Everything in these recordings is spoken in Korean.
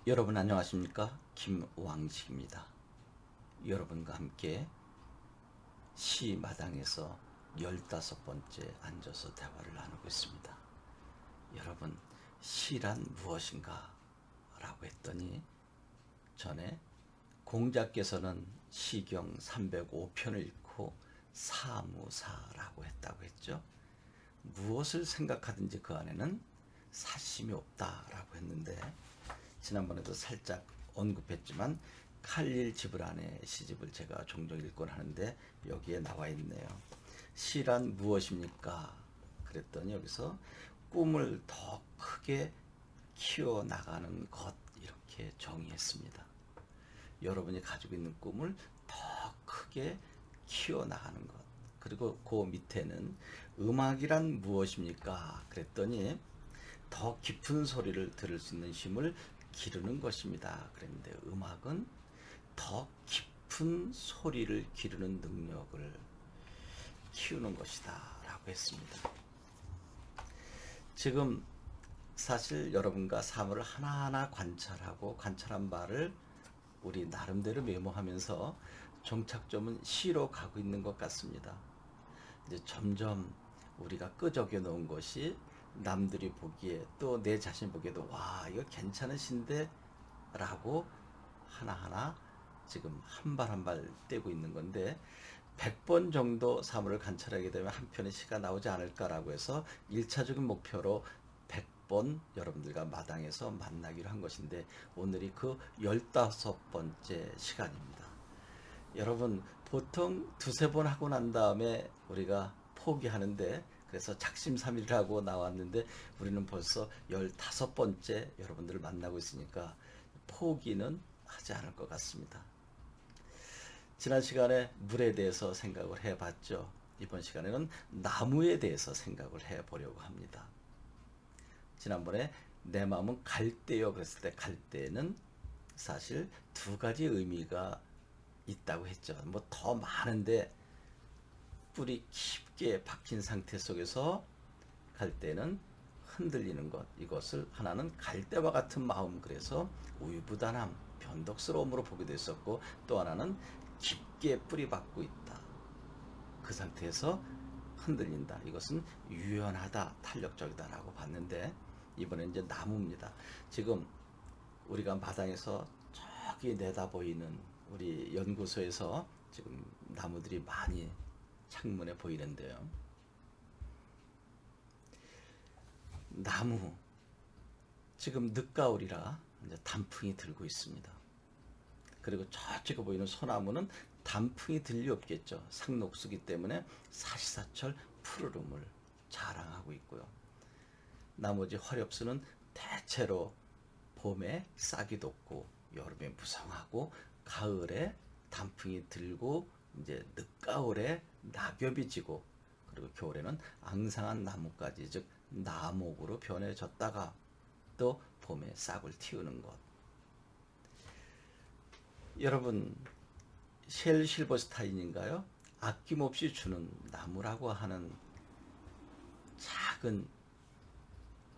여러분 안녕하십니까? 김왕식입니다. 여러분과 함께 시마당에서 15번째 앉아서 대화를 나누고 있습니다. 여러분, 시란 무엇인가? 라고 했더니 전에 공자께서는 시경 305편을 읽고 사무사라고 했다고 했죠. 무엇을 생각하든지 그 안에는 사심이 없다라고 했는데, 지난번에도 살짝 언급했지만 칼릴 지불 안에 시집을 제가 종종 읽곤 하는데 여기에 나와 있네요. 시란 무엇입니까? 그랬더니 여기서 꿈을 더 크게 키워나가는 것, 이렇게 정의했습니다. 여러분이 가지고 있는 꿈을 더 크게 키워나가는 것. 그리고 그 밑에는 음악이란 무엇입니까? 그랬더니 더 깊은 소리를 들을 수 있는 힘을 기르는 것입니다. 그런데 음악은 더 깊은 소리를 기르는 능력을 키우는 것이다 라고 했습니다. 지금 사실 여러분과 사물을 하나하나 관찰하고 관찰한 바를 우리 나름대로 메모하면서 종착점은 시로 가고 있는 것 같습니다. 이제 점점 우리가 끄적여 놓은 것이 남들이 보기에 또 내 자신 보기에도 와 이거 괜찮은 시인데 라고 하나하나 지금 한 발 한 발 떼고 있는 건데 100번 정도 사물을 관찰하게 되면 한 편의 시가 나오지 않을까라고 해서 1차적인 목표로 100번 여러분들과 마당에서 만나기로 한 것인데 오늘이 그 15번째 시간입니다. 여러분 보통 두세 번 하고 난 다음에 우리가 포기하는데 그래서 작심삼일하고 나왔는데 우리는 벌써 15번째 여러분들을 만나고 있으니까 포기는 하지 않을 것 같습니다. 지난 시간에 물에 대해서 생각을 해봤죠. 이번 시간에는 나무에 대해서 생각을 해보려고 합니다. 지난번에 내 마음은 갈대요 그랬을 때 갈대는 사실 두 가지 의미가 있다고 했죠. 뭐 더 많은데 뿌리 깊게 박힌 상태 속에서 갈대는 흔들리는 것, 이것을 하나는 갈대와 같은 마음, 그래서 우유부단함, 변덕스러움으로 보기도 했었고, 또 하나는 깊게 뿌리 박고 있다. 그 상태에서 흔들린다. 이것은 유연하다, 탄력적이다라고 봤는데 이번엔 이제 나무입니다. 지금 우리가 마당에서 저기 내다 보이는 우리 연구소에서 지금 나무들이 많이 창문에 보이는데요. 나무 지금 늦가을이라 이제 단풍이 들고 있습니다. 그리고 저쪽에 보이는 소나무는 단풍이 들 리 없겠죠. 상록수기 때문에 사시사철 푸르름을 자랑하고 있고요. 나머지 화렵수는 대체로 봄에 싹이 돋고 여름에 무성하고 가을에 단풍이 들고 이제 늦가을에 낙엽이 지고 그리고 겨울에는 앙상한 나뭇가지 즉 나목으로 변해졌다가 또 봄에 싹을 틔우는 것. 여러분 쉘 실버스타인인가요? 아낌없이 주는 나무라고 하는 작은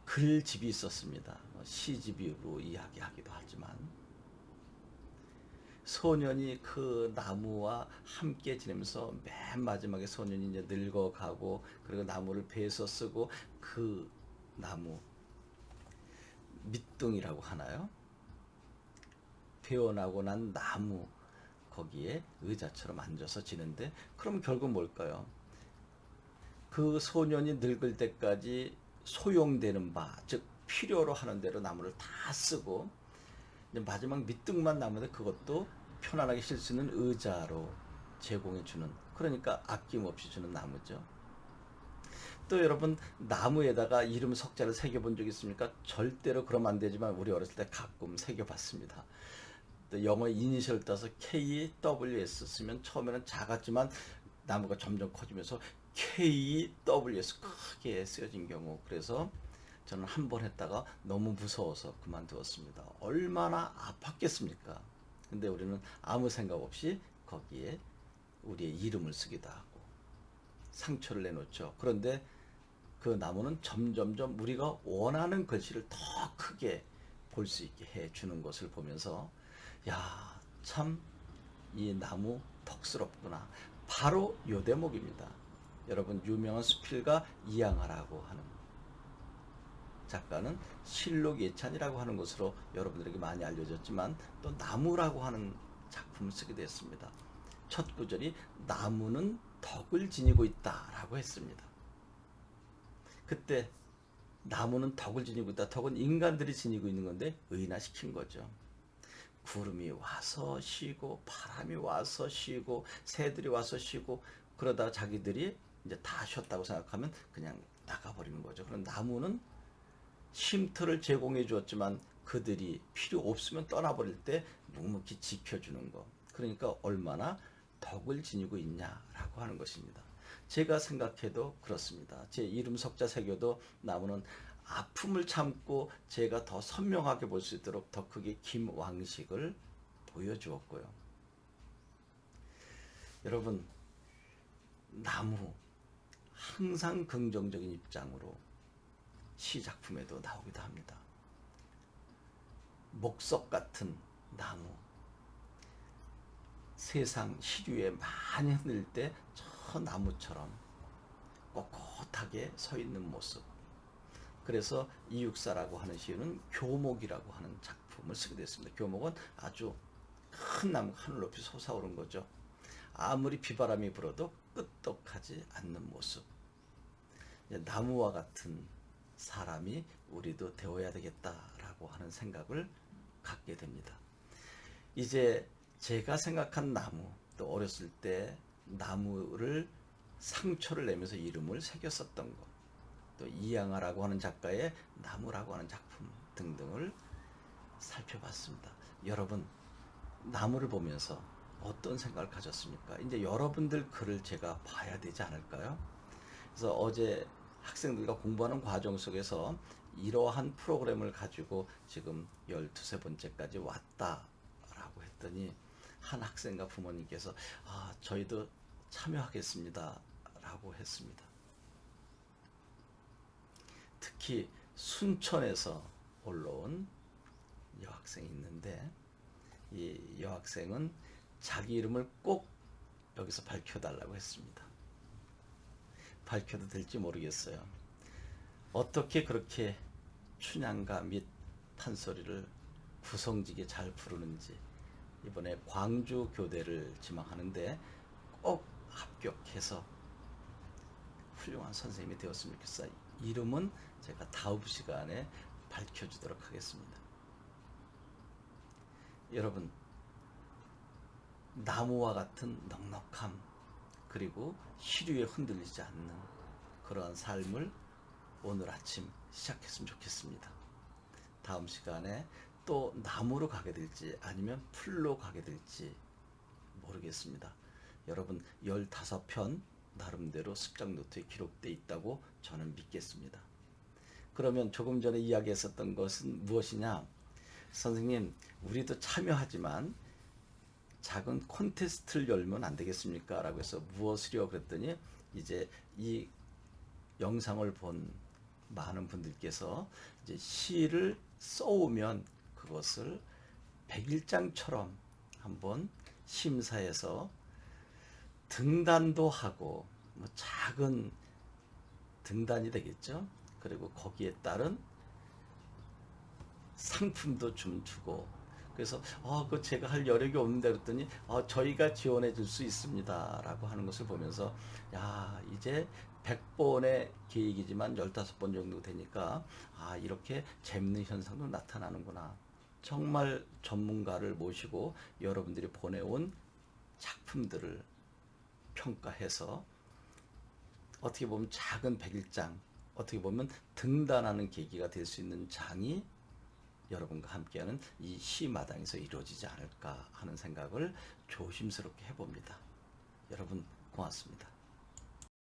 글집이 있었습니다. 시집으로 이야기하기도 하지만 소년이 그 나무와 함께 지내면서 맨 마지막에 소년이 이제 늙어가고 그리고 나무를 베서 쓰고 그 나무 밑둥이라고 하나요? 베어나고 난 나무 거기에 의자처럼 앉아서 지는데 그럼 결국 뭘까요? 그 소년이 늙을 때까지 소용되는 바, 즉 필요로 하는 대로 나무를 다 쓰고 마지막 밑둥만 남는데 그것도 편안하게 쉴 수 있는 의자로 제공해 주는, 그러니까 아낌없이 주는 나무죠. 또 여러분 나무에다가 이름 석자를 새겨본 적 있습니까? 절대로 그러면 안 되지만 우리 어렸을 때 가끔 새겨봤습니다. 또 영어 이니셜 따서 KWS 쓰면 처음에는 작았지만 나무가 점점 커지면서 KWS 크게 쓰여진 경우, 그래서 저는 한 번 했다가 너무 무서워서 그만두었습니다. 얼마나 아팠겠습니까? 근데 우리는 아무 생각 없이 거기에 우리의 이름을 쓰기도 하고 상처를 내놓죠. 그런데 그 나무는 점점점 우리가 원하는 글씨를 더 크게 볼 수 있게 해 주는 것을 보면서 야, 참 이 나무 덕스럽구나. 바로 요 대목입니다. 여러분 유명한 수필가 이양하라고 하는 작가는 실록 예찬이라고 하는 것으로 여러분들에게 많이 알려졌지만 또 나무라고 하는 작품을 쓰게 되었습니다. 첫 구절이 나무는 덕을 지니고 있다라고 했습니다. 그때 나무는 덕을 지니고 있다. 덕은 인간들이 지니고 있는 건데 의인화시킨 거죠. 구름이 와서 쉬고 바람이 와서 쉬고 새들이 와서 쉬고 그러다 자기들이 이제 다 쉬었다고 생각하면 그냥 나가버리는 거죠. 그럼 나무는 쉼터를 제공해 주었지만 그들이 필요 없으면 떠나버릴 때 묵묵히 지켜주는 거. 그러니까 얼마나 덕을 지니고 있냐라고 하는 것입니다. 제가 생각해도 그렇습니다. 제 이름 석자 새겨도 나무는 아픔을 참고 제가 더 선명하게 볼 수 있도록 더 크게 김왕식을 보여주었고요. 여러분, 나무 항상 긍정적인 입장으로 시 작품에도 나오기도 합니다. 목석 같은 나무, 세상 시류에 많이 흔들 때 저 나무처럼 꼿꼿하게 서 있는 모습. 그래서 이육사라고 하는 시인은 교목이라고 하는 작품을 쓰게 됐습니다. 교목은 아주 큰 나무 하늘 높이 솟아오른 거죠. 아무리 비바람이 불어도 끄떡하지 않는 모습. 나무와 같은 사람이 우리도 되어야 되겠다라고 하는 생각을 갖게 됩니다. 이제 제가 생각한 나무, 또 어렸을 때 나무를 상처를 내면서 이름을 새겼었던 것, 또 이양하라고 하는 작가의 나무라고 하는 작품 등등을 살펴봤습니다. 여러분, 나무를 보면서 어떤 생각을 가졌습니까? 이제 여러분들 글을 제가 봐야 되지 않을까요? 그래서 어제 학생들과 공부하는 과정 속에서 이러한 프로그램을 가지고 지금 12번째까지 왔다라고 했더니 한 학생과 부모님께서 저희도 참여하겠습니다 라고 했습니다. 특히 순천에서 올라온 여학생이 있는데 이 여학생은 자기 이름을 꼭 여기서 밝혀달라고 했습니다. 밝혀도 될지 모르겠어요. 어떻게 그렇게 춘향가 및 판소리를 구성지게 잘 부르는지 이번에 광주 교대를 지망하는데 꼭 합격해서 훌륭한 선생님이 되었으면 좋겠어요. 이름은 제가 다음 시간에 밝혀주도록 하겠습니다. 여러분, 나무와 같은 넉넉함 그리고 시류에 흔들리지 않는 그러한 삶을 오늘 아침 시작했으면 좋겠습니다. 다음 시간에 또 나무로 가게 될지 아니면 풀로 가게 될지 모르겠습니다. 여러분 15편 나름대로 습작 노트에 기록되어 있다고 저는 믿겠습니다. 그러면 조금 전에 이야기했었던 것은 무엇이냐? 선생님, 우리도 참여하지만 작은 콘테스트를 열면 안 되겠습니까? 라고 해서 무엇이요? 그랬더니 이제 이 영상을 본 많은 분들께서 이제 시를 써오면 그것을 백일장처럼 한번 심사해서 등단도 하고 뭐 작은 등단이 되겠죠. 그리고 거기에 따른 상품도 좀 주고 그래서 그 제가 할 여력이 없는데 그랬더니 저희가 지원해 줄 수 있습니다 라고 하는 것을 보면서 야 이제 100번의 계획이지만 15번 정도 되니까 이렇게 재밌는 현상도 나타나는구나. 정말 전문가를 모시고 여러분들이 보내온 작품들을 평가해서 어떻게 보면 작은 백일장, 어떻게 보면 등단하는 계기가 될 수 있는 장이 여러분과 함께하는 이 시마당에서 이루어지지 않을까 하는 생각을 조심스럽게 해봅니다. 여러분 고맙습니다.